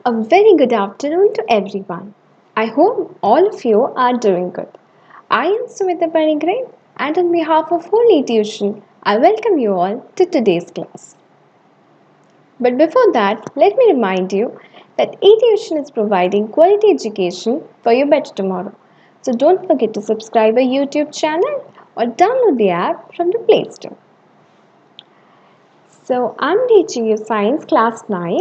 A very good afternoon to everyone. I hope all of you are doing good. I am Sumita Panigre, and on behalf of Holy Tuition, I welcome you all to today's class. But before that, let me remind you that eTuition is providing quality education for your better tomorrow. So don't forget to subscribe our YouTube channel or download the app from the Play Store. So I'm teaching you Science Class 9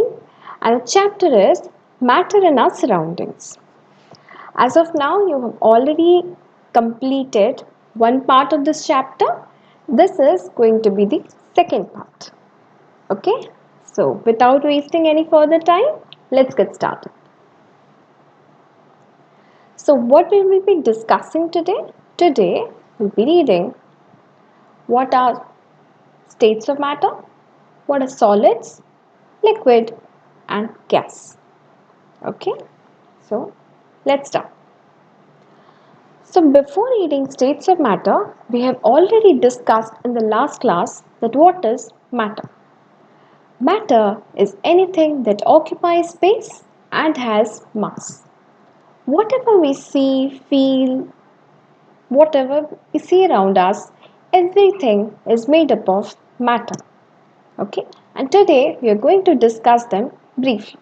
and the chapter is Matter in Our Surroundings. As of now, you have already completed one part of this chapter. This is going to be the second part. Okay, so without wasting any further time, let's get started. So, what we will be discussing today? Today, we'll be reading what are states of matter, what are solids, liquid, and gas. Okay, so let's start. So before reading states of matter, we have already discussed in the last class that what is matter. Matter is anything that occupies space and has mass. Whatever we see, feel, whatever we see around us, everything is made up of matter. Okay? And today we are going to discuss them briefly.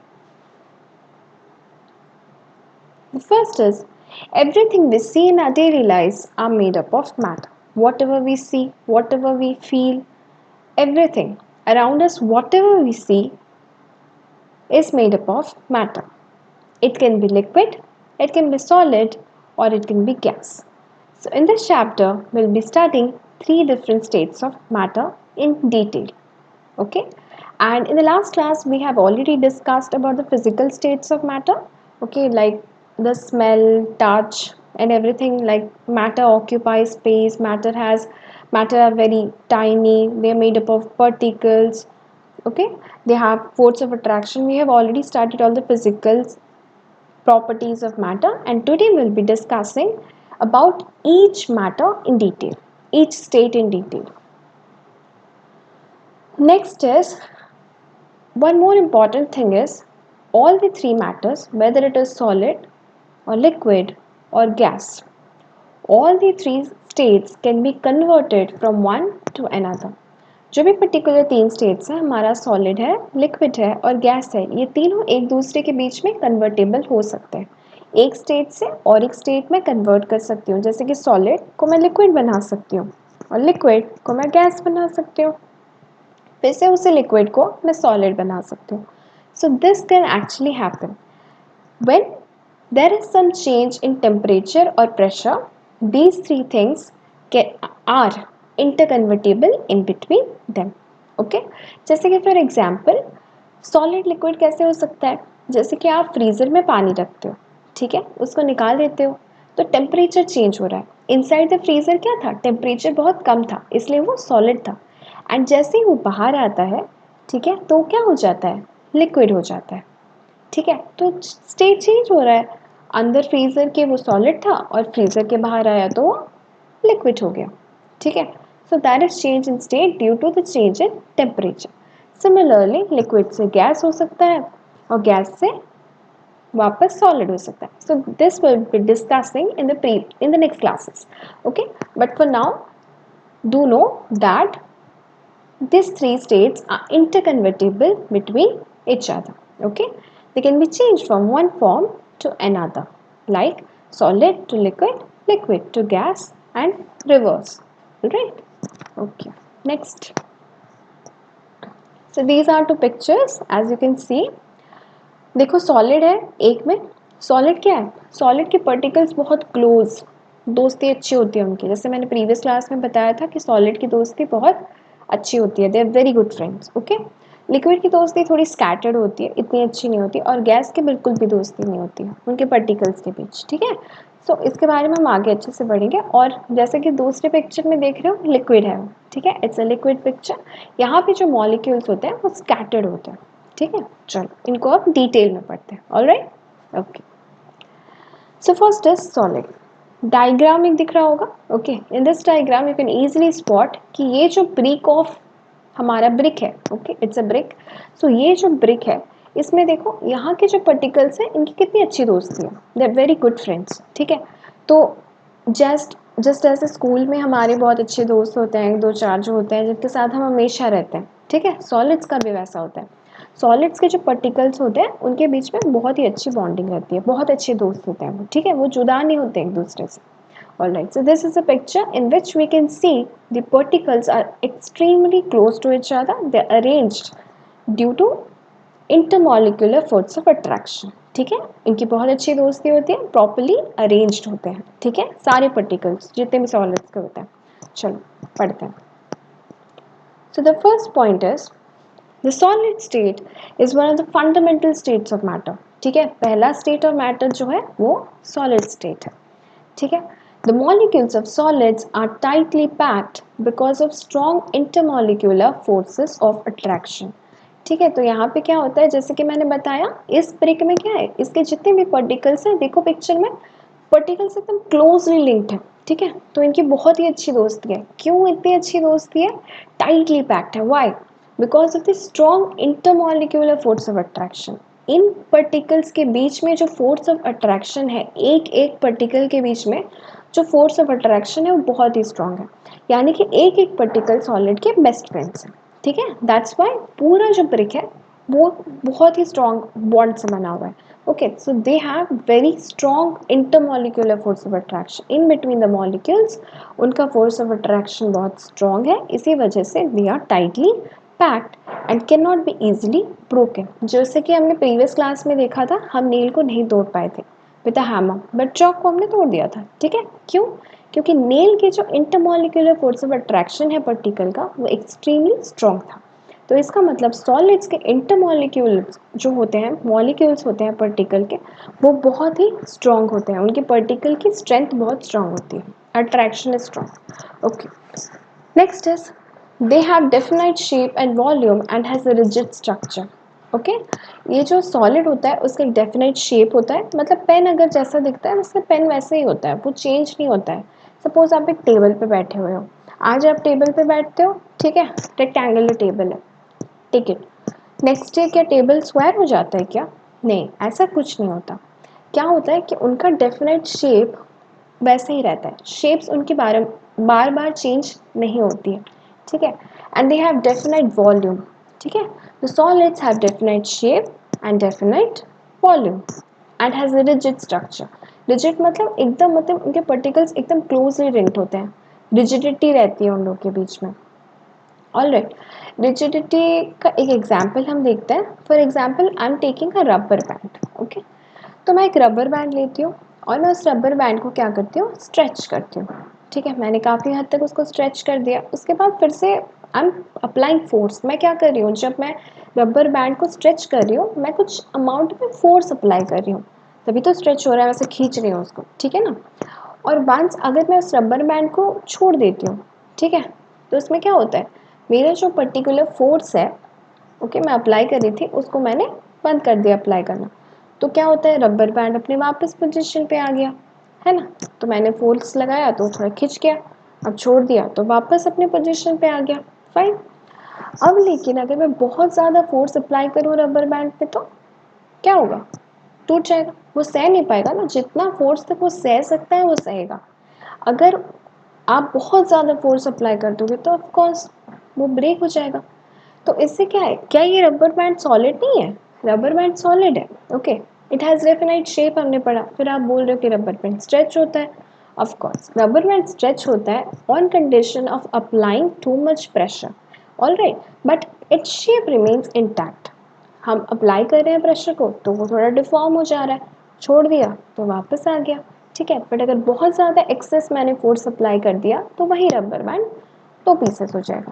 The first is everything we see in our daily lives are made up of matter. Whatever we see, whatever we feel, everything around us, whatever we see, is made up of matter. It can be liquid, it can be solid, or it can be gas. So, in this chapter, we'll be studying three different states of matter in detail. Okay, and in the last class, we have already discussed about the physical states of matter. Okay, like the smell, touch, and everything. Like matter occupies space, matter are very tiny, they're made up of particles. Okay, they have force of attraction. We have already studied all the physical properties of matter, and today we'll be discussing about each matter in detail, each state in detail. Next is one more important thing is all the three matters, whether it is solid or liquid or gas, all the three states can be converted from one to another. जो भी particular तीन states हैं, हमारा solid है, liquid है और gas है, ये तीनों एक दूसरे के बीच में कन्वर्टेबल हो सकते हैं. एक स्टेट से और एक स्टेट में कन्वर्ट कर सकती हूँ. जैसे कि सॉलिड को मैं लिक्विड बना सकती हूँ और लिक्विड को मैं गैस बना सकती हूँ. फिर से उसी लिक्विड को मैं सॉलिड बना सकती हूँ. So this can actually happen when there is some change in temperature or pressure. These three things are interconvertible in between them. Okay, जैसे कि फॉर एग्जाम्पल सॉलिड लिक्विड कैसे हो सकता है. जैसे कि आप फ्रीज़र में पानी रखते हो, ठीक है, उसको निकाल देते हो तो टेम्परेचर चेंज हो रहा है. इनसाइड द फ्रीज़र क्या था, टेम्परेचर बहुत कम था, इसलिए वो सॉलिड था. एंड जैसे ही वो बाहर आता है, ठीक है, तो क्या हो जाता है, लिक्विड हो जाता है. ठीक है, तो स्टेट चेंज हो रहा है. अंदर फ्रीज़र के वो सॉलिड था और फ्रीज़र के बाहर आया तो वो लिक्विड हो गया. ठीक है, so that is change in state due to the change in temperature. Similarly liquid से गैस हो सकता है और गैस से वापस सॉलिड हो सकता है. So this will be discussing in the next classes. Okay, but for now do know that these three states are interconvertible between each other. Okay, they can be changed from one form to another, like solid to liquid, liquid to gas, and reverse. Right? Okay, next. So these are two pictures. As you can see, देखो solid है, एक में solid क्या है, solid के particles बहुत close, दोस्ती अच्छी होती है उनकी. जैसे मैंने प्रीवियस क्लास में बताया था कि सॉलिड की दोस्ती बहुत अच्छी होती है, they are very good friends. Okay, liquid की दोस्ती थोड़ी स्कैटर्ड होती है, इतनी अच्छी नहीं होती, और गैस की बिल्कुल भी दोस्ती नहीं होती है उनके पार्टिकल्स के बीच. ठीक है, सो इसके बारे में हम आगे अच्छे से पढ़ेंगे. और जैसे कि दूसरे पिक्चर में देख रहे हो, लिक्विड है वो. ठीक है, इट्स अ लिक्विड पिक्चर. यहाँ पे जो मॉलिक्यूल्स होते हैं वो स्कैटर्ड होते हैं. ठीक है, चलो इनको अब डिटेल में पढ़ते हैं. Alright, okay. So first is solid. Diagram एक दिख रहा होगा. Okay, in this diagram you can easily spot कि ये जो ब्रिक ऑफ हमारा ब्रिक है, ओके, इट्स अ ब्रिक. सो ये जो ब्रिक है, इसमें देखो यहाँ के जो पार्टिकल्स हैं इनकी कितनी अच्छी दोस्ती है, they are very good friends, ठीक है। तो जस्ट जस्ट ऐसे स्कूल में हमारे बहुत अच्छे दोस्त होते हैं, दो चार जो होते हैं जिनके साथ हम हमेशा रहते हैं, ठीक है। सॉलिड्स का भी वैसा होता है। सॉलिड्स के जो पार्टिकल्स होते हैं उनके बीच में बहुत ही अच्छी बॉन्डिंग रहती है, बहुत अच्छे दोस्त होते हैं वो, ठीक है, वो जुदा नहीं होते एक दूसरे से। Alright, so this is a picture in which we can see the particles are extremely close to each other. They are arranged due to intermolecular force of attraction. ठीक है, इनकी बहुत अच्छी दोस्ती होती है, प्रॉपरली अरेंज्ड होते हैं, ठीक है, सारे पार्टिकल्स जितने भी सॉलिड्स के होते हैं। चलो पढ़ते हैं। So the first point is the solid state is one of the fundamental states of matter. ठीक है, पहला state of matter जो है वो solid state है, ठीक है। The molecules of solids are tightly packed because of strong intermolecular forces of attraction. ठीक है, तो यहाँ पे क्या होता है, जैसे कि मैंने बताया इस ब्रिक में क्या है, इसके जितने भी पार्टिकल्स हैं, देखो पिक्चर में पार्टिकल्स एकदम क्लोजली लिंक्ड है, ठीक है। तो इनकी बहुत ही अच्छी दोस्ती है। क्यों इतनी अच्छी दोस्ती है? टाइटली पैक्ड है। Why? Because of the strong intermolecular force of attraction. In particles के बीच में जो फोर्स ऑफ अट्रैक्शन है, एक एक पार्टिकल के बीच में जो फोर्स ऑफ अट्रैक्शन है वो बहुत ही स्ट्रॉन्ग है। यानी कि एक एक पार्टिकल सॉलिड के बेस्ट फ्रेंड्स हैं, ठीक है। दैट्स वाई पूरा जो ब्रिक है वो बहुत ही स्ट्रॉन्ग बॉन्ड से बना हुआ है। Okay, so they have very strong intermolecular force of attraction in between the molecules. उनका फोर्स ऑफ अट्रैक्शन बहुत स्ट्रॉन्ग है, इसी वजह से they are tightly packed and can not be easily broken. जैसे कि हमने प्रीवियस क्लास में देखा था, हम नील को नहीं तोड़ पाए थे with a hammer, but chalk को हमने तोड़ दिया था, ठीक है। क्यों? क्योंकि नेल के जो इंटरमॉलिक्यूलर फोर्स ऑफ अट्रैक्शन है पार्टिकल का वो एक्सट्रीमली स्ट्रॉन्ग था। तो इसका मतलब सॉलिड्स के इंटरमॉलिक्यूल्स जो होते हैं, मॉलिक्यूल्स होते हैं पार्टिकल के, वो बहुत ही स्ट्रॉन्ग होते हैं, उनके पार्टिकल की स्ट्रेंथ बहुत स्ट्रॉन्ग होती है, attraction is strong. Okay, next is they have definite shape and volume and has a rigid structure. Okay, ये जो सॉलिड होता है उसका एक डेफिनाइट शेप होता है, मतलब पेन अगर जैसा दिखता है उसका पेन वैसे ही होता है, वो चेंज नहीं होता है। सपोज आप एक टेबल पे बैठे हुए हो, आज आप टेबल पे बैठते हो, ठीक है, रेक्टेंगुलर टेबल है, टिकट, नेक्स्ट डे क्या टेबल स्क्वायर हो जाता है क्या? नहीं, ऐसा कुछ नहीं होता। क्या होता है कि उनका डेफिनेट शेप वैसे ही रहता है, शेप्स उनकी बार बार चेंज नहीं होती है, ठीक है। And they have definite volume, ठीक है। The solids have definite shape and definite volume and has a rigid structure. Rigid मतलब एकदम, मतलब उनके पार्टिकल्स एकदम क्लोजली लिंक्ड होते हैं, रिजिडिटी रहती है उन लोग के बीच में। ऑल राइट, रिजिडिटी का एक एग्जाम्पल हम देखते हैं। For example I am taking a rubber band. Okay, तो मैं एक रबर बैंड लेती हूँ और मैं उस रबर बैंड को क्या करती हूँ, स्ट्रेच करती हूँ, ठीक है। मैंने काफ़ी हद तक उसको स्ट्रेच कर दिया, उसके बाद फिर से आई एम अप्लाइंग फोर्स। मैं क्या कर रही हूँ, जब मैं रबर बैंड को स्ट्रेच कर रही हूँ मैं कुछ अमाउंट में फोर्स अप्लाई कर रही हूँ, तभी तो स्ट्रेच हो रहा है, वैसे खींच रही हूँ उसको, ठीक है ना। और वंस अगर मैं उस रबर बैंड को छोड़ देती हूँ, ठीक है, तो उसमें क्या होता है, मेरा जो पर्टिकुलर फोर्स है, ओके, मैं अप्लाई कर रही थी उसको मैंने बंद कर दिया अप्लाई करना। तो क्या होता है, रबर बैंड अपने वापस पोजीशन पे आ गया, है ना। तो मैंने फोर्स लगाया तो थोड़ा खिंच गया, अब छोड़ दिया तो वापस अपने पोजीशन पे आ गया, फाइन। अब लेकिन अगर मैं बहुत ज़्यादा फोर्स अप्लाई करूँ रबर बैंड पे तो क्या होगा, टूट जाएगा, वो सह नहीं पाएगा ना, जितना फोर्स तक वो सह सकता है वो सहेगा। अगर आप बहुत ज़्यादा फोर्स अप्लाई कर दोगे तो ऑफ कोर्स वो ब्रेक हो जाएगा। तो इससे क्या है, क्या ये रबर बैंड सॉलिड नहीं है? रबर बैंड सॉलिड है, okay, it has definite shape, हमने पढ़ा। फिर आप बोल रहे हो कि रबर बैंड स्ट्रेच होता है। Of course rubber band stretch होता है on condition of applying too much pressure, all right, but its shape remains intact. हम अप्लाई कर रहे हैं प्रेशर को तो वो थोड़ा डिफॉर्म हो जा रहा है, छोड़ दिया तो वापस आ गया, ठीक है। बट अगर बहुत ज़्यादा एक्सेस मैंने फोर्स अप्लाई कर दिया तो वही रबर बैंड दो पीसेस हो जाएगा,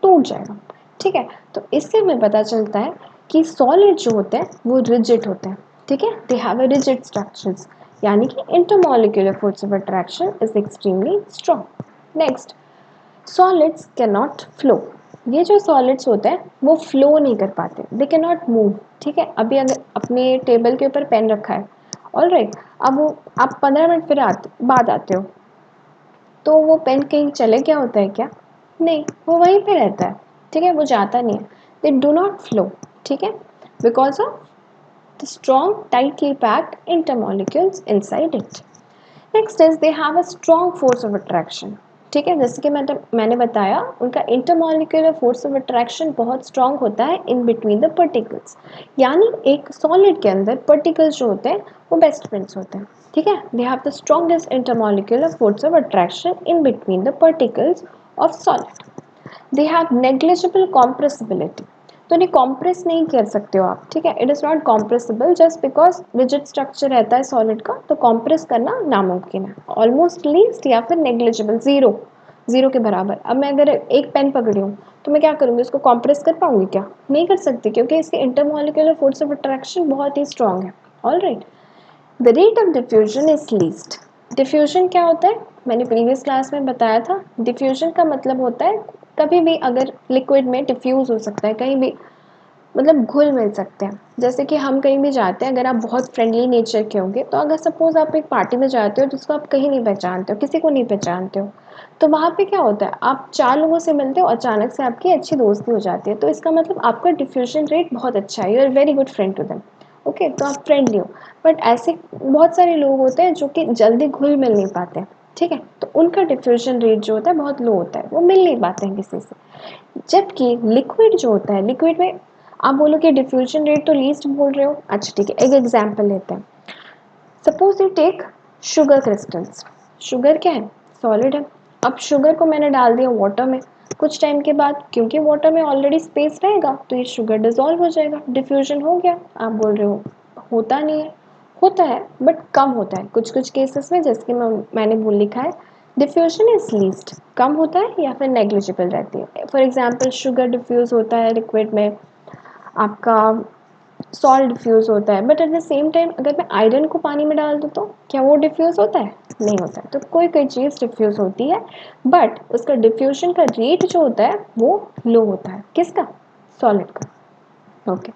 टूट जाएगा, ठीक है। तो इससे हमें पता चलता है कि सॉलिड जो होते हैं वो रिजिड होते हैं, ठीक है, दे हैव अ रिजिड स्ट्रक्चर्स, यानी कि intermolecular force of attraction is extremely strong. Next, solids can not flow. ये जो सॉलिड्स होते हैं वो फ्लो नहीं कर पाते, दे कैन नॉट मूव, ठीक है। अभी अगर अपने टेबल के ऊपर पेन रखा है, ऑल राइट, अब वो आप 15 मिनट फिर बाद आते हो तो वो पेन कहीं चले गया होता है क्या? नहीं, वो वहीं पे रहता है, ठीक है, वो जाता नहीं है, दे डू नॉट फ्लो, ठीक है। because of the strong tightly packed intermolecules inside it. Next is they have a strong force of attraction. ठीक है, जैसे कि मैंने बताया उनका इंटरमॉलिक्यूलर फोर्स ऑफ अट्रैक्शन बहुत स्ट्रॉन्ग होता है इन बिटवीन द पार्टिकल्स, यानी एक सॉलिड के अंदर पार्टिकल्स जो होते हैं वो बेस्ट फ्रेंड्स होते हैं। ठीक है, दे have the strongest intermolecular force of attraction in between the particles of solid. They have negligible compressibility, तो इन्हें कॉम्प्रेस नहीं कर सकते हो आप। ठीक है, it is not compressible just because rigid structure रहता है सॉलिड का, तो कॉम्प्रेस करना नामुमकिन है। ऑलमोस्ट लीस्ट या फिर नेग्लिजिबल, जीरो, जीरो के बराबर। अब मैं अगर एक पेन पकड़ी हूँ तो मैं क्या करूँगी, उसको कॉम्प्रेस कर पाऊंगी क्या? नहीं कर सकती, क्योंकि इसकी इंटरमोलिकुलर फोर्स ऑफ अट्रैक्शन बहुत ही स्ट्रॉन्ग है। All right, the rate of diffusion is least. Diffusion क्या होता है, मैंने प्रीवियस क्लास में बताया था। डिफ्यूजन का मतलब होता है कभी भी अगर लिक्विड में डिफ्यूज हो सकता है, कहीं भी मतलब घुल मिल सकते हैं। जैसे कि हम कहीं भी जाते हैं, अगर आप बहुत फ्रेंडली नेचर के होंगे, तो अगर सपोज आप एक पार्टी में जाते हो जिसको आप कहीं नहीं पहचानते हो, किसी को नहीं पहचानते हो, तो वहाँ पे क्या होता है, आप चार लोगों से मिलते हो, अचानक से आपकी अच्छी दोस्ती हो जाती है, तो इसका मतलब आपका डिफ्यूजन रेट बहुत अच्छा है, you are very good friend to them. Okay, तो आप फ्रेंडली हो। बट ऐसे बहुत सारे लोग होते हैं जो कि जल्दी घुल मिल नहीं पाते हैं। ठीक है, तो उनका डिफ्यूजन रेट जो होता है बहुत लो होता है, वो मिल नहीं पाते हैं किसी से। जबकि लिक्विड जो होता है, लिक्विड में आप बोलोगे डिफ्यूजन रेट तो लीस्ट बोल रहे हो, अच्छा ठीक है, एक एग्जांपल लेते हैं। Suppose you take sugar crystals. Sugar क्या है, सॉलिड है। अब शुगर को मैंने डाल दिया वाटर में, कुछ टाइम के बाद क्योंकि वाटर में ऑलरेडी स्पेस रहेगा तो ये शुगर डिजोल्व हो जाएगा, डिफ्यूजन हो गया। आप बोल रहे हो होता नहीं है, होता है बट कम होता है कुछ कुछ केसेस में, जैसे कि मैंने बोल लिखा है डिफ्यूजन इज लीस्ट, कम होता है या फिर नेग्लिजिबल रहती है। फॉर एग्जाम्पल शुगर डिफ्यूज होता है लिक्विड में, आपका सॉल्ट डिफ्यूज होता है, but at the same time अगर मैं आयरन को पानी में डाल दूँ तो क्या वो डिफ्यूज होता है? नहीं होता है। तो कोई कोई चीज़ डिफ्यूज होती है, बट उसका डिफ्यूजन का रेट जो होता है वो लो होता है। किसका? सॉलिड का। ओके,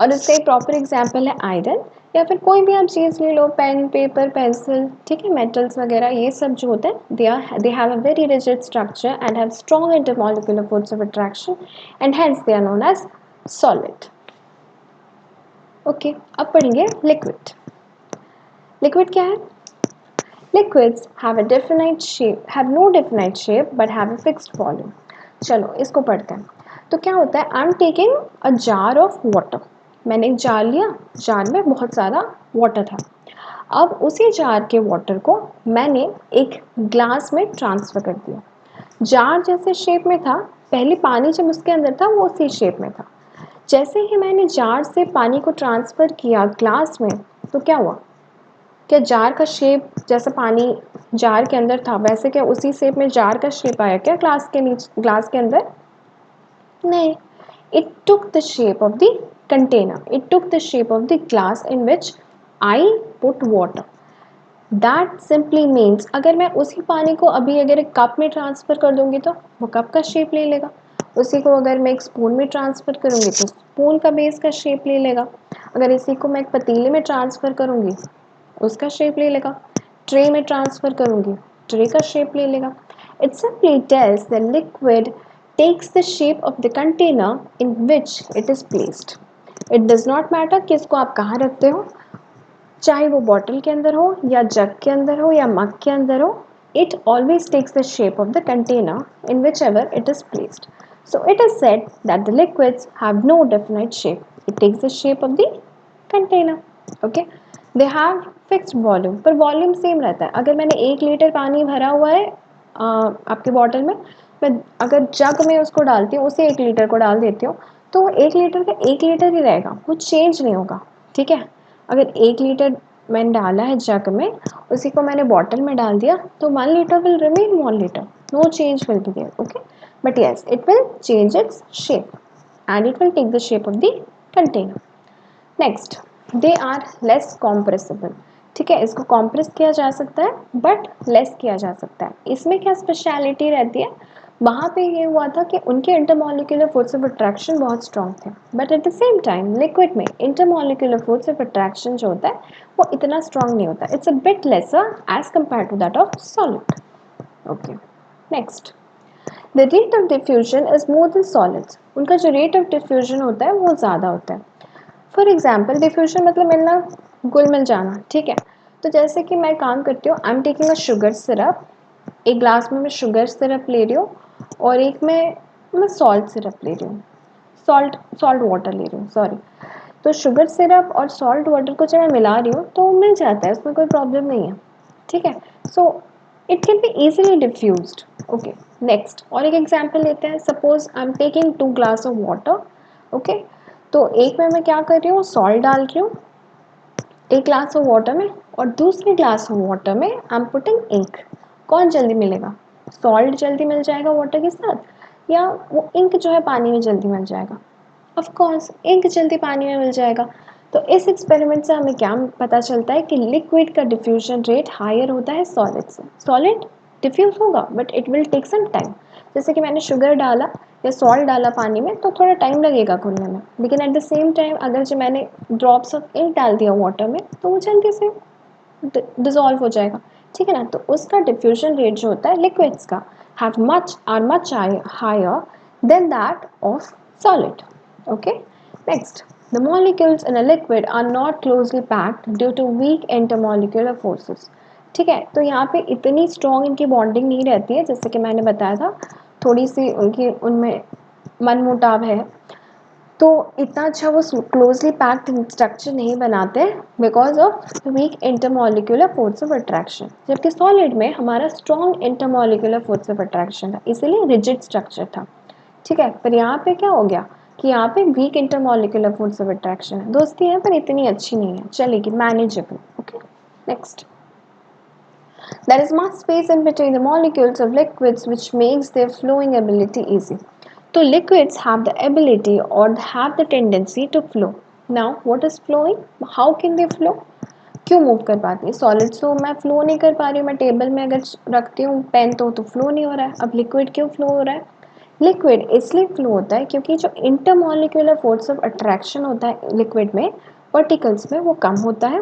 और इसका एक प्रॉपर एग्जाम्पल है आयरन, या फिर कोई भी आप चीज़ ले लो, पेन, पेपर, पेंसिल, ठीक है, मेटल्स वगैरह, ये सब जो होते हैं they have a very rigid structure and have strong intermolecular force of attraction and hence they are known as solid. Okay, अब पढ़ेंगे लिक्विड। लिक्विड क्या है? Liquids have a definite shape, have no definite shape but have a fixed volume. चलो इसको पढ़ते हैं। तो क्या होता है, I am taking a jar of water. मैंने एक जार लिया, जार में बहुत सारा वाटर था। अब उसी जार के वाटर को मैंने एक ग्लास में ट्रांसफ़र कर दिया। जार जैसे शेप में था, पहले पानी जब उसके अंदर था वो उसी शेप में था। जैसे ही मैंने जार से पानी को ट्रांसफ़र किया ग्लास में, तो क्या हुआ? क्या जार का शेप जैसा पानी जार के अंदर था वैसे क्या उसी शेप में जार का शेप आया क्या ग्लास के नीचे, ग्लास के अंदर? नहीं, it took the shape of the container, it took the shape of the glass in which I put water. That simply means अगर मैं उसी पानी को अभी अगर एक कप में ट्रांसफ़र कर दूंगी तो वो कप का शेप ले लेगा। उसी को अगर मैं एक स्पून में ट्रांसफ़र करूंगी तो स्पून का बेस का शेप ले लेगा। अगर इसी को मैं एक पतीले में ट्रांसफ़र करूंगी उसका शेप ले लेगा। ट्रे में ट्रांसफ़र करूंगी ट्रे का शेप ले लेगा। It simply tells the liquid takes the shape of the container in which it is placed. It does not matter कि इसको आप कहाँ रखते हो, चाहे वो बॉटल के अंदर हो या जग के अंदर हो या मग के अंदर हो, it always takes the shape of the container in whichever it is placed. So it is said that the liquids have no definite shape. It takes the shape of the container. Okay. They have fixed volume, पर volume same रहता है। अगर मैंने 1 litre पानी भरा हुआ है आपके बॉटल में, मैं अगर जग में उसको डालती हूँ, उसे 1 लीटर को डाल देती हूँ, तो वो 1 लीटर का 1 लीटर ही रहेगा, वो चेंज नहीं होगा। ठीक है, अगर 1 लीटर मैंने डाला है जग में, उसी को मैंने बॉटल में डाल दिया, तो 1 litre will remain 1 litre, no change will be there. Okay, but yes it will change its shape and it will take the shape of the container. Next, they are less compressible. ठीक है, इसको compress किया जा सकता है but less किया जा सकता है। इसमें क्या स्पेशलिटी रहती है, वहाँ पे ये हुआ था कि उनके इंटरमॉलिक्यूलर फोर्स ऑफ अट्रैक्शन बहुत स्ट्रॉन्ग थे, but at the same time liquid में इंटरमॉलिक्यूलर फोर्स ऑफ अट्रैक्शन जो होता है वो इतना स्ट्रॉन्ग नहीं होता, it's a bit lesser as compare to that of solid. Okay, next, the rate of diffusion is more than solids. उनका जो रेट ऑफ डिफ्यूजन होता है वो ज़्यादा होता है। फॉर एग्जाम्पल डिफ्यूजन मतलब मिलना, घुल मिल जाना, ठीक है। तो जैसे कि मैं काम करती हूँ, आई am taking a sugar syrup, एक ग्लास में मैं शुगर सिरप ले रही हूँ और एक में मैं सॉल्ट सिरप ले रही हूँ, सॉल्ट सॉल्ट वाटर ले रही हूँ, सॉरी। तो शुगर सिरप और सॉल्ट वाटर को जब मैं मिला रही हूँ तो मिल जाता है, उसमें कोई प्रॉब्लम नहीं है, ठीक है। So it can be easily diffused. Okay, next और एक एग्जांपल लेते हैं। Suppose I am taking 2 glass of water, okay. तो एक में मैं क्या कर रही हूँ, सॉल्ट डाल रही हूँ एक ग्लास ऑफ वाटर में, और दूसरे ग्लास ऑफ वाटर में आई एम पुटिंग इंक। कौन जल्दी मिलेगा, सॉल्ट जल्दी मिल जाएगा वाटर के साथ, या वो इंक जो है पानी में जल्दी मिल जाएगा? ऑफ कोर्स इंक जल्दी पानी में मिल जाएगा। तो इस एक्सपेरिमेंट से हमें क्या पता चलता है कि लिक्विड का डिफ्यूजन रेट हायर होता है सॉलिड से। सॉलिड डिफ्यूज होगा but it will take some time. जैसे कि मैंने शुगर डाला या सॉल्ट डाला पानी में तो थोड़ा टाइम लगेगा घुलने में, लेकिन एट द सेम टाइम अगर जो मैंने ड्रॉप्स ऑफ इंक डाल दिया वाटर में तो वो जल्दी से डिजॉल्व हो जाएगा, ठीक है ना। तो उसका डिफ्यूजन रेट जो होता है लिक्विड्स का have much higher than that of solid. Okay, next, the molecules in a liquid are not closely packed due to weak intermolecular forces. ठीक है, तो यहाँ पे इतनी स्ट्रॉन्ग इनकी बॉन्डिंग नहीं रहती है, जैसे कि मैंने बताया था, थोड़ी सी उनकी उनमें मनमुटाव है, तो इतना अच्छा वो क्लोजली पैक्ड स्ट्रक्चर नहीं बनाते because of weak intermolecular force of attraction. जबकि सॉलिड में हमारा strong intermolecular force of attraction था, इसीलिए रिजिड स्ट्रक्चर था, ठीक है। पर यहाँ पे क्या हो गया कि यहाँ पे weak intermolecular force of attraction है, दोस्ती है पर इतनी अच्छी नहीं है, चलेगी, manageable. Okay, next, there is much space in between the molecules of liquids which makes their flowing ability easy. So liquids have the ability or have the tendency to flow. Now what is flowing? How can they flow? क्यों move कर पाती है? Solids तो मैं flow नहीं कर पा रही हूँ, मैं टेबल में अगर रखती हूँ पेन तो फ्लो नहीं हो रहा है। अब लिक्विड क्यों फ्लो हो रहा है? लिक्विड इसलिए फ्लो होता है क्योंकि जो इंटरमॉलिक्यूलर फोर्स ऑफ अट्रैक्शन होता है लिक्विड में, पार्टिकल्स में, वो कम होता है।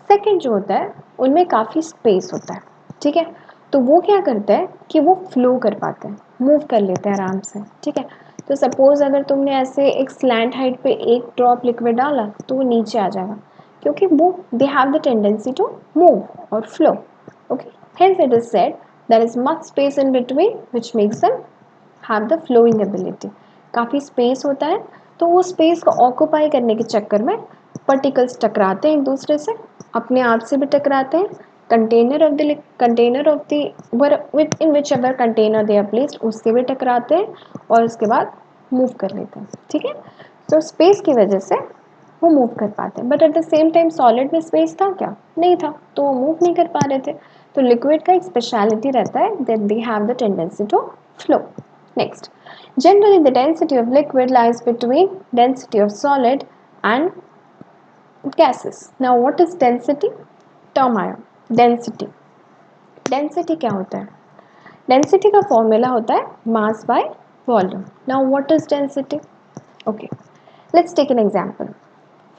सेकंड जो होता है उनमें काफ़ी स्पेस होता है, ठीक है। तो वो क्या करता है कि वो फ्लो कर पाते हैं, मूव कर लेते हैं आराम से, ठीक है। तो सपोज अगर तुमने ऐसे एक स्लैंट हाइट पे एक ड्रॉप लिक्विड डाला तो वो नीचे आ जाएगा, क्योंकि वो they have the tendency to move और flow. Okay, hence it is said there is much space in between which makes them have the flowing ability. काफ़ी स्पेस होता है, तो वो स्पेस को ऑक्यूपाई करने के चक्कर में पार्टिकल्स टकराते हैं एक दूसरे से, अपने आप से भी टकराते हैं, container of the within whichever container they are placed उससे भी टकराते हैं और उसके बाद मूव कर लेते हैं, ठीक है। तो स्पेस की वजह से वो मूव कर पाते हैं, but at the same time solid में स्पेस था क्या? नहीं था, तो वो मूव नहीं कर पा रहे थे। तो लिक्विड का एक स्पेशलिटी रहता है that they have the tendency to flow. Next, generally the density of liquid lies between density of solid and gases. Now what is density? Term आया डेंसिटी। डेंसिटी क्या होता है? डेंसिटी का फॉर्मूला होता है mass by volume. Now what is density? Okay, let's take an example.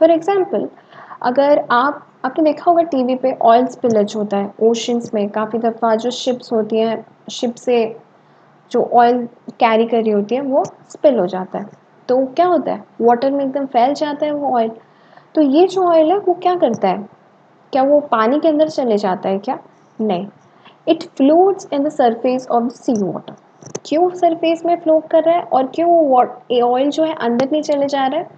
For example, अगर आपने देखा होगा टीवी पे ऑयल स्पिलेज होता है ओशंस में, काफ़ी दफ़ा जो शिप्स होती हैं, शिप से जो ऑयल कैरी कर रही होती है वो स्पिल हो जाता है, तो क्या होता है, वाटर में एकदम फैल जाता है वो ऑयल। तो ये जो ऑयल है वो क्या करता है, क्या वो पानी के अंदर चले जाता है क्या? नहीं, it floats in the surface of sea water. क्यों सरफेस में फ्लोट कर रहा है और क्यों ऑयल जो है अंदर नहीं चले जा रहा है?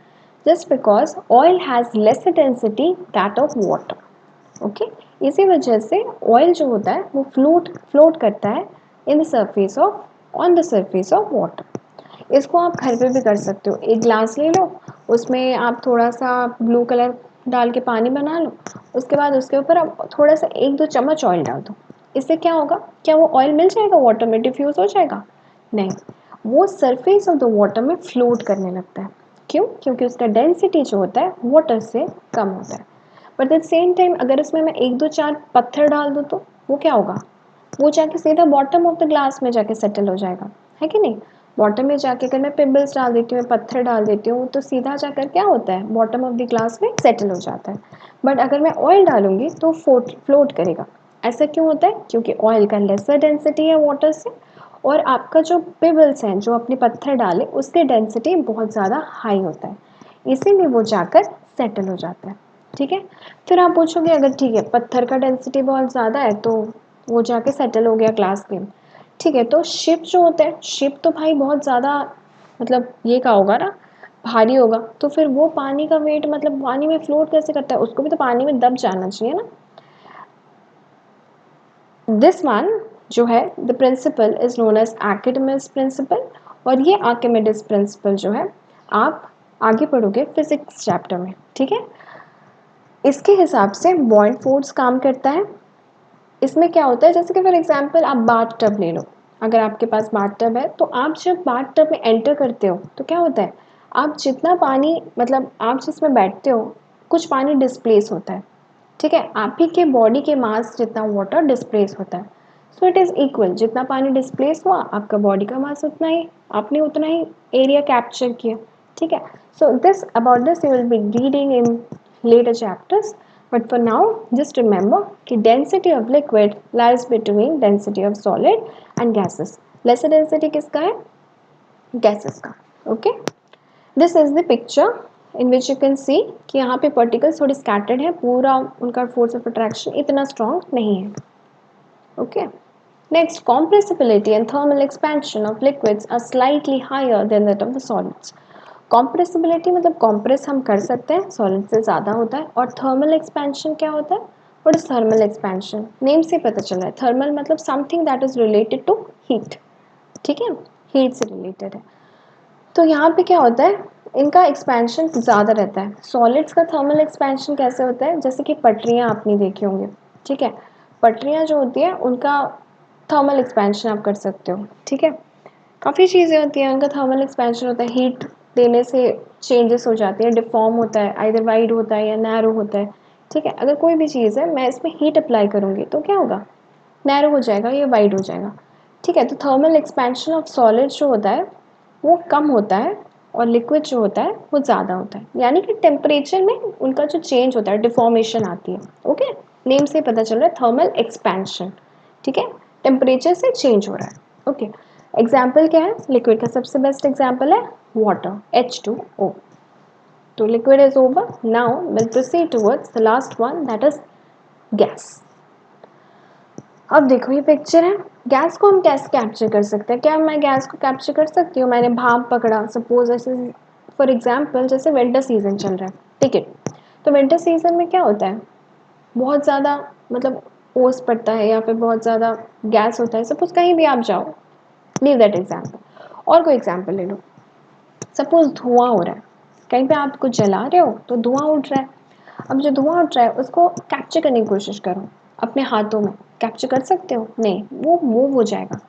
Just because oil has less density that of water. Okay, इसी वजह से ऑयल जो होता है वो फ्लोट करता है इन the surface of on the surface of water. इसको आप घर पे भी कर सकते हो, एक ग्लास ले लो, उसमें आप थोड़ा सा ब्लू कलर डाल के पानी बना लो, उसके बाद उसके ऊपर आप थोड़ा सा 1-2 चम्मच ऑयल डाल दो। इससे क्या होगा, क्या वो ऑयल मिल जाएगा वाटर में, डिफ्यूज़ हो जाएगा? नहीं, वो सरफेस ऑफ द वाटर में फ्लोट करने लगता है। क्यों? क्योंकि उसका डेंसिटी जो होता है वाटर से कम होता है। बट एट सेम टाइम अगर उसमें मैं 1-2-4 पत्थर डाल दूँ तो वो क्या होगा, वो जाके सीधा बॉटम ऑफ द ग्लास में जाके सेटल हो जाएगा, है कि नहीं? बॉटम में जाके अगर मैं पेबल्स डाल देती हूँ, पत्थर डाल देती हूँ, तो सीधा जाकर क्या होता है, बॉटम ऑफ द ग्लास में सेटल हो जाता है। बट अगर मैं ऑयल डालूंगी तो फ्लोट करेगा। ऐसा क्यों होता है? क्योंकि ऑयल का लेसर डेंसिटी है वाटर से, और आपका जो पेबल्स हैं, जो अपने पत्थर डाले, उसके डेंसिटी बहुत ज़्यादा हाई होता है, इसीलिए वो जाकर सेटल हो जाता है। ठीक है, फिर आप पूछोगे अगर ठीक है पत्थर का डेंसिटी बहुत ज़्यादा है तो वो जाके सेटल हो गया ग्लास में। ठीक है, तो शिप जो होता है, शिप तो भाई बहुत ज़्यादा मतलब ये का होगा ना, भारी होगा, तो फिर वो पानी का वेट मतलब पानी में फ्लोट कैसे करता है, उसको भी तो पानी में दब जाना चाहिए ना। दिस वन जो है the principle is known as Archimedes principle, और ये आर्किमिडीज प्रिंसिपल जो है आप आगे पढ़ोगे फिजिक्स चैप्टर में। ठीक है, इसके हिसाब से बॉइंट फोर्स काम करता है। इसमें क्या होता है, जैसे कि फॉर एग्जांपल आप बाथ टब ले लो, अगर आपके पास बाथ टब है तो आप जब बाथ टब में एंटर करते हो तो क्या होता है, आप जितना पानी मतलब आप जिसमें बैठते हो कुछ पानी डिस्प्लेस होता है। ठीक है, आप ही के बॉडी के मास जितना वाटर डिस्प्लेस होता है, सो इट इज़ इक्वल, जितना पानी डिस्प्लेस हुआ आपका बॉडी का मास उतना ही, आपने उतना ही एरिया कैप्चर किया। ठीक है, so this about this you will be reading in later chapters, but for now just remember कि density of liquid lies between density of solid and gases. lesser density किसका है, gases का। okay, this is the picture in which you can see कि यहाँ पे particles थोड़ी scattered है, पूरा उनका फोर्स ऑफ अट्रैक्शन इतना स्ट्रॉन्ग नहीं है। Okay, next, compressibility and thermal expansion of liquids are slightly higher than that of the solids. Compressibility मतलब कॉम्प्रेस हम कर सकते हैं, सॉलिड से ज़्यादा होता है, और थर्मल एक्सपेंशन क्या होता है, what is thermal expansion, name से पता चल रहा है, थर्मल मतलब something that is related to heat. ठीक है, हीट से रिलेटेड है। तो यहाँ पे क्या होता है, इनका एक्सपेंशन ज़्यादा रहता है। सॉलिड्स का थर्मल एक्सपेंशन कैसे होता है, जैसे कि पटरियाँ आपने देखी होंगी। ठीक है, पटरियाँ जो होती है उनका थर्मल एक्सपेंशन आप कर सकते हो। ठीक है, काफ़ी चीज़ें होती हैं उनका थर्मल एक्सपेंशन होता है, हीट देने से चेंजेस हो जाती है, डिफॉर्म होता है, आइदर वाइड होता है या नैरो होता है। ठीक है, अगर कोई भी चीज़ है मैं इसमें हीट अप्लाई करूँगी तो क्या होगा, नैरो हो जाएगा या वाइड हो जाएगा। ठीक है, तो थर्मल एक्सपेंशन ऑफ सॉलिड जो होता है वो कम होता है, और लिक्विड जो होता है वो ज़्यादा होता है, यानी कि टेम्परेचर में उनका जो चेंज होता है, डिफॉर्मेशन आती है। ओके, नेम से पता चल रहा है थर्मल एक्सपेंशन। ठीक है, टेम्परेचर से चेंज हो रहा है। ओके, एग्जाम्पल क्या है, लिक्विड का सबसे बेस्ट एग्जाम्पल है वाटर, H2O। तो liquid is over, now will proceed towards the last one that is gas. अब देखो ये पिक्चर है, गैस को हम कैसे कैप्चर कर सकते हैं, क्या मैं गैस को कैप्चर कर सकती हूँ, मैंने भाप पकड़ा सपोज, ऐसे फॉर एग्जांपल जैसे विंटर सीजन चल रहा है। ठीक है, तो विंटर सीजन में क्या होता है, बहुत ज़्यादा मतलब ओस पड़ता है या फिर बहुत ज़्यादा गैस होता है, सपोज कहीं भी आप जाओ, लीव दैट एग्जाम्पल, और कोई एग्जाम्पल ले लो, सपोज धुआं हो रहा है, कहीं पे आप कुछ जला रहे हो तो धुआं उठ रहा है। अब जो धुआं उठ रहा है उसको कैप्चर करने की कोशिश करो अपने हाथों में, कैप्चर कर सकते हो, नहीं, वो मूव हो जाएगा,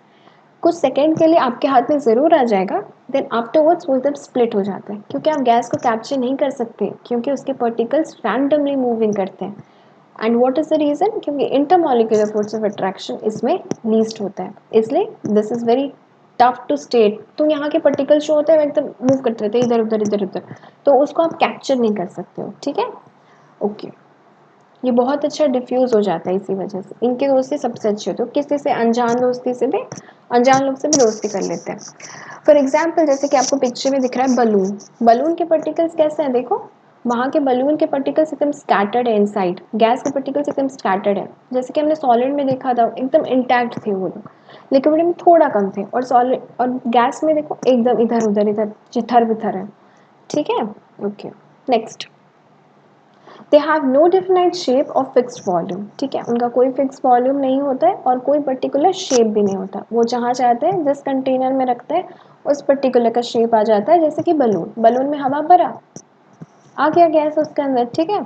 कुछ सेकंड के लिए आपके हाथ में ज़रूर आ जाएगा, देन आफ्टरवर्ड्स वो एकदम स्प्लिट हो जाता है, क्योंकि आप गैस को कैप्चर नहीं कर सकते, क्योंकि उसके पार्टिकल्स रैंडमली मूविंग करते हैं। And what is the reason, क्योंकि इंटरमॉलिक्यूलर फोर्स ऑफ अट्रैक्शन इसमें लीस्ट होता है, इसलिए this is very tough to state. तो यहाँ के पार्टिकल्स जो होते हैं वो एकदम मूव करते रहते हैं इधर उधर इधर उधर, तो उसको आप कैप्चर नहीं कर सकते हो। ठीक है, ओके, ये बहुत अच्छा डिफ्यूज़ हो जाता है, इसी वजह से इनकी दोस्ती सबसे अच्छी होती है, किसी से अनजान दोस्ती से भी, अनजान लोग से भी दोस्ती कर लेते हैं। फॉर एग्जाम्पल जैसे कि आपको पिक्चर में दिख रहा है बलून, बलून के पार्टिकल्स कैसे हैं देखो, वहाँ के बलून के पार्टिकल्स एकदम स्कैटर्ड है इनसाइड, गैस के पार्टिकल्स एकदम स्कैटर्ड है, जैसे कि हमने सॉलिड में देखा था एकदम इंटैक्ट थे वो लोग, लिक्विड में थोड़ा कम थे, और सॉलिड और गैस में देखो एकदम इधर उधर इधर चिथर बिथर है। ठीक है, okay, next, they have no definite shape और फिक्स्ड वॉल्यूम। ठीक है, उनका कोई फिक्स वॉल्यूम नहीं होता है और कोई पर्टिकुलर शेप भी नहीं होता, वो जहाँ चाहते हैं जिस कंटेनर में रखते हैं उस पर्टिकुलर का शेप आ जाता है, जैसे कि बलून, बलून में हवा भरा, आ गया गैस उसके अंदर। ठीक है,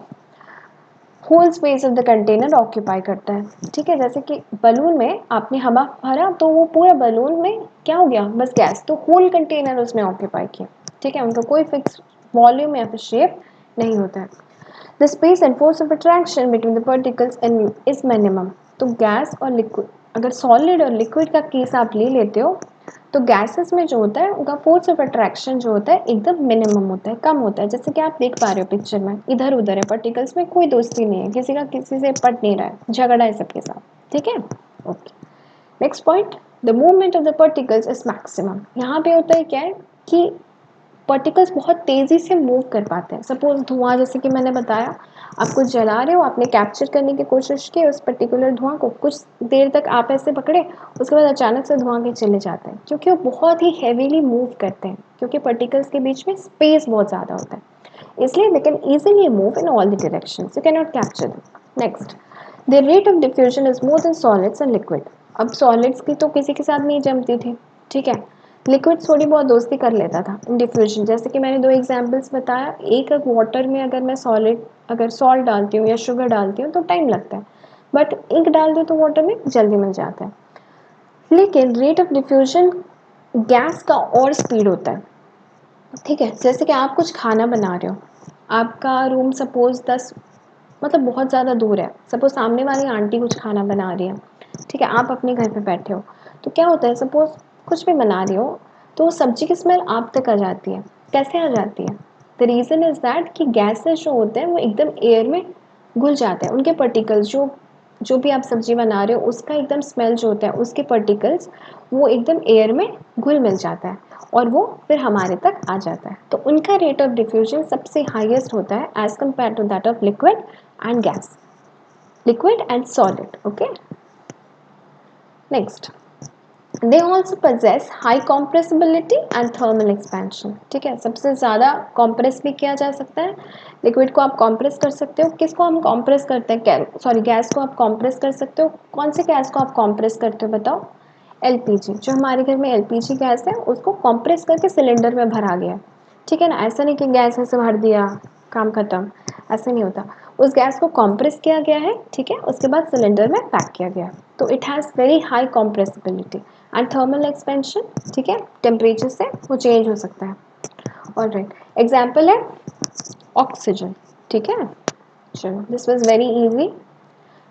whole space of the container occupy करता है। ठीक है, जैसे कि बलून में आपने हवा भरा तो वो पूरा बलून में क्या हो गया, बस गैस, तो होल कंटेनर उसने ऑक्यूपाई किया। ठीक है, उनका कोई फिक्स वॉल्यूम या फिर शेप नहीं होता है। The space and force of attraction between the particles and is minimum. तो गैस और लिक्विड, अगर सॉलिड और लिक्विड का केस आप ले लेते हो तो गैसेस में जो होता है उनका फोर्स ऑफ अट्रैक्शन जो होता है एकदम मिनिमम होता है, कम होता है, जैसे कि आप देख पा रहे हो पिक्चर में, इधर उधर है, पार्टिकल्स में कोई दोस्ती नहीं है, किसी का किसी से पट नहीं रहा है, झगड़ा है सबके साथ। ठीक है, okay, next point, the movement of the particles is maximum. यहाँ पे होता है क्या है कि पार्टिकल्स बहुत तेज़ी से मूव कर पाते हैं। सपोज़ धुआँ, जैसे कि मैंने बताया, आप कुछ जला रहे हो, आपने कैप्चर करने की कोशिश की उस पर्टिकुलर धुआँ को, कुछ देर तक आप ऐसे पकड़े, उसके बाद अचानक से धुआँ के चले जाते हैं, क्योंकि वो बहुत ही हेवीली मूव करते हैं, क्योंकि पार्टिकल्स के बीच में स्पेस बहुत ज़्यादा होता है, इसलिए they can easily move in all the directions, you can not capture them. Next, the rate of diffusion is more than solids and liquid. अब सॉलिड्स की तो किसी के साथ नहीं जमती थी, ठीक है, लिक्विड थोड़ी बहुत दोस्ती कर लेता था इन डिफ्यूजन। जैसे कि मैंने दो एग्जांपल्स बताया, एक वाटर में अगर मैं सॉलिड, अगर सॉल्ट डालती हूँ या शुगर डालती हूँ तो टाइम लगता है, बट इंक डाल दो तो वाटर में जल्दी मिल जाता है। लेकिन रेट ऑफ डिफ्यूजन गैस का और स्पीड होता है, ठीक है। जैसे कि आप कुछ खाना बना रहे हो, आपका रूम सपोज 10, मतलब बहुत ज़्यादा दूर है, सपोज सामने वाली आंटी कुछ खाना बना रही है, ठीक है, आप अपने घर पे बैठे हो, तो क्या होता है, सपोज कुछ भी बना रही हो तो सब्जी की स्मेल आप तक आ जाती है। कैसे आ जाती है? द रीज़न इज़ दैट कि गैसेस जो होते हैं वो एकदम एयर में घुल जाते हैं, उनके पार्टिकल्स, जो जो भी आप सब्जी बना रहे हो उसका एकदम स्मेल जो होता है, उसके पार्टिकल्स वो एकदम एयर में घुल मिल जाता है और वो फिर हमारे तक आ जाता है। तो उनका रेट ऑफ डिफ्यूजन सबसे हाईएस्ट होता है as compare to that of liquid and gas, liquid and solid. Okay, next, they also possess high compressibility and thermal expansion। ठीक है, सबसे ज़्यादा compress भी किया जा सकता है, लिक्विड को आप compress कर सकते हो। किसको हम compress करते हैं, सॉरी गैस को आप compress कर सकते हो। कौन से गैस को आप compress करते हो बताओ? एलपीजी, जो हमारे घर में एलपीजी गैस है उसको compress करके सिलेंडर में भरा गया, ठीक है ना। ऐसा नहीं कि गैस ऐसे भर दिया काम खत्म, ऐसे नहीं होता। उस गैस को कॉम्प्रेस किया गया है, ठीक है, उसके बाद सिलेंडर में पैक किया गया, तो it has very high compressibility and thermal expansion, ठीक है, टेम्परेचर से वो चेंज हो सकता है। ऑल राइट, एग्जाम्पल है ऑक्सीजन, ठीक है। चलो, this was very easy.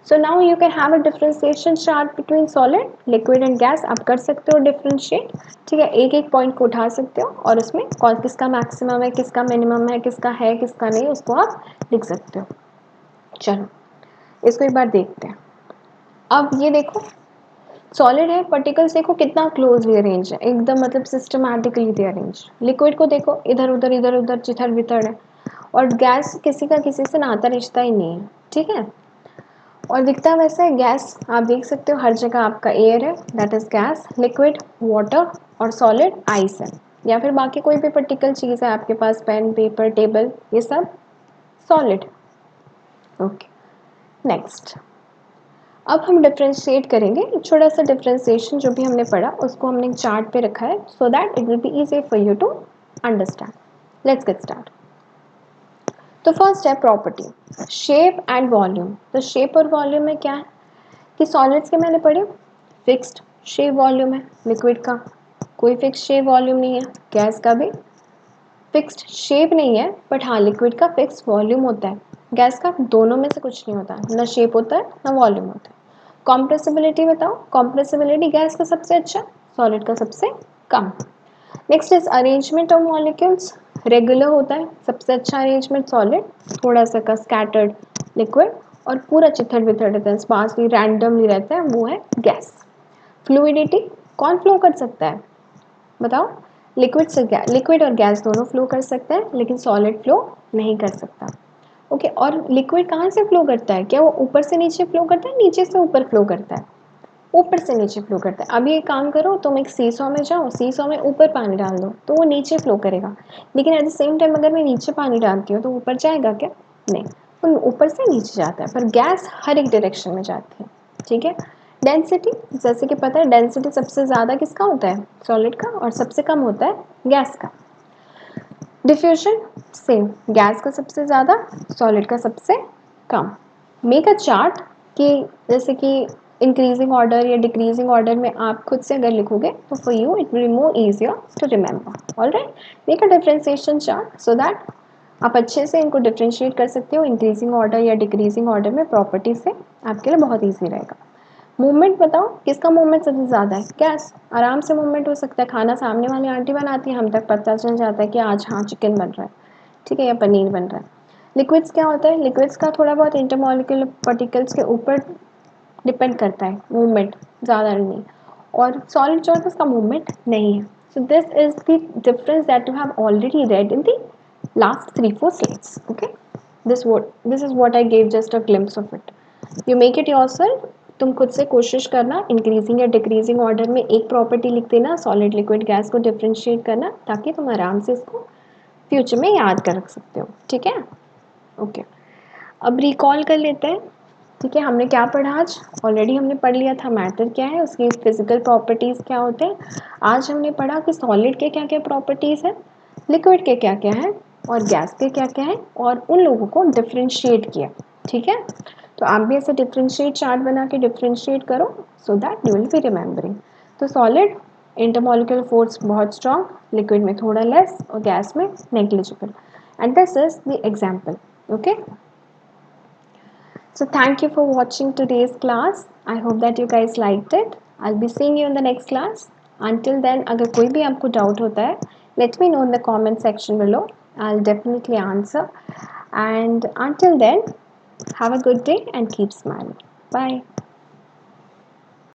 So now you can have a differentiation chart between solid, liquid and gas. आप कर सकते हो डिफरेंशिएट, ठीक है, एक एक पॉइंट को उठा सकते हो और उसमें कौन किसका मैक्सिमम है, किसका मिनिमम है किसका नहीं, उसको आप लिख सकते हो। चलो, इसको एक बार देखते हैं। अब ये देखो, सॉलिड है, पार्टिकल्स देखो कितना क्लोजली अरेंज है, एकदम मतलब सिस्टमैटिकली अरेंज। लिक्विड को देखो इधर उधर चिथड़ बिथड़ है, और गैस किसी का किसी से नाता रिश्ता ही नहीं है, ठीक है। और दिखता है वैसे गैस, आप देख सकते हो हर जगह आपका एयर है, that is gas, liquid water, और सॉलिड आइस है, या फिर बाकी कोई भी पर्टिकल चीज़ है आपके पास, पेन पेपर टेबल, ये सब सॉलिड। ओके, नेक्स्ट, अब हम डिफ्रेंशिएट करेंगे। छोटा सा डिफ्रेंशिएशन जो भी हमने पढ़ा उसको हमने चार्ट पे रखा है, so that it will be easy for you to understand. Let's get start. तो फर्स्ट है प्रॉपर्टी, शेप एंड वॉल्यूम। तो शेप और वॉल्यूम में क्या है कि सॉलिड्स के मैंने पढ़े फिक्स्ड शेप वॉल्यूम है, लिक्विड का कोई फिक्स शेप वॉल्यूम नहीं है, गैस का भी फिक्स्ड शेप नहीं है, बट हाँ लिक्विड का फिक्स वॉल्यूम होता है, गैस का दोनों में से कुछ नहीं होता, ना शेप होता है ना वॉल्यूम होता है। कॉम्प्रेसिबिलिटी बताओ, कॉम्प्रेसिबिलिटी गैस का सबसे अच्छा, सॉलिड का सबसे कम। Next is arrangement of molecules, regular होता है, सबसे अच्छा अरेंजमेंट सॉलिड, थोड़ा सा का स्कैटर्ड लिक्विड, और पूरा चिथड़ बिथड़ रहता है, स्पार्सली रैंडमली रहता है, वो है गैस। फ्लूइडिटी, कौन फ्लो कर सकता है बताओ? लिक्विड से लिक्विड और गैस दोनों फ्लो कर सकते हैं, लेकिन सॉलिड फ्लो नहीं कर सकता। ओके, और लिक्विड कहाँ से फ्लो करता है? क्या वो ऊपर से नीचे फ्लो करता है, नीचे से ऊपर फ्लो करता है? ऊपर से नीचे फ्लो करता है। अभी एक काम करो, तुम एक सीसॉ में जाओ, सीसॉ में ऊपर पानी डाल दो तो वो नीचे फ्लो करेगा, लेकिन एट द सेम टाइम अगर मैं नीचे पानी डालती हूँ तो ऊपर जाएगा क्या? नहीं, वो ऊपर से नीचे जाता है, पर गैस हर एक डायरेक्शन में जाती है, ठीक है। डेंसिटी, जैसे कि पता है डेंसिटी सबसे ज़्यादा किसका होता है? सॉलिड का, और सबसे कम होता है गैस का। डिफ्यूजन सेम, गैस का सबसे ज़्यादा, सॉलिड का सबसे कम। मेक अ चार्ट कि जैसे कि इंक्रीजिंग ऑर्डर या डिक्रीजिंग ऑर्डर में आप खुद से अगर लिखोगे तो for you it will be more easier to remember. Alright, make a differentiation chart so that आप अच्छे से इनको डिफ्रेंशिएट कर सकते हो इंक्रीजिंग ऑर्डर या डिक्रीजिंग ऑर्डर में, प्रॉपर्टी से आपके लिए बहुत ईजी रहेगा। मूवमेंट बताओ, किसका मूवमेंट सबसे ज़्यादा है? गैस, आराम से मूवमेंट हो सकता है, खाना सामने वाली आंटी बनाती है, हम तक पता चल जाता है कि आज हाँ चिकन बन रहा है, ठीक है, या पनीर बन रहा है। लिक्विड्स क्या होता है? लिक्विड्स का थोड़ा बहुत इंटरमॉलिक्यूलर पार्टिकल्स के ऊपर डिपेंड करता है मूवमेंट, ज़्यादा नहीं। और सॉलिड जो है उसका मूवमेंट नहीं है। So this is the difference that you have already read in the last 3-4 slides. Okay, this is what I gave just a glimpse of it. You make it yourself. तुम खुद से कोशिश करना इंक्रीजिंग या decreasing order में एक property लिख देना, सॉलिड लिक्विड गैस को डिफ्रेंशिएट करना, ताकि तुम आराम से इसको फ्यूचर में याद कर रख सकते हो. ठीक है. ओके, अब रिकॉल कर लेते हैं. ठीक है, हमने क्या पढ़ा आज? ऑलरेडी हमने पढ़ लिया था मैटर क्या है, उसकी फिजिकल प्रॉपर्टीज़ क्या होते हैं. आज हमने पढ़ा कि सॉलिड के क्या क्या प्रॉपर्टीज़ हैं, लिक्विड के क्या क्या हैं और गैस के क्या क्या हैं, और उन लोगों को डिफ्रेंशिएट किया. ठीक है, तो आप भी ऐसे डिफ्रेंशिएट चार्ट बना के डिफ्रेंशिएट करो so that you will be remembering. तो सॉलिड इंटरमॉलिक्यूलर फोर्स बहुत स्ट्रॉन्ग, लिक्विड में थोड़ा लेस और गैस में negligible. And this is the example. Okay, so thank you for watching today's class. I hope that you guys liked it. I'll be seeing you in the next class. Until then, अगर कोई भी आपको doubt होता है, let me know in the comment section below. I'll definitely answer. And until then, have a good day and keep smiling. Bye.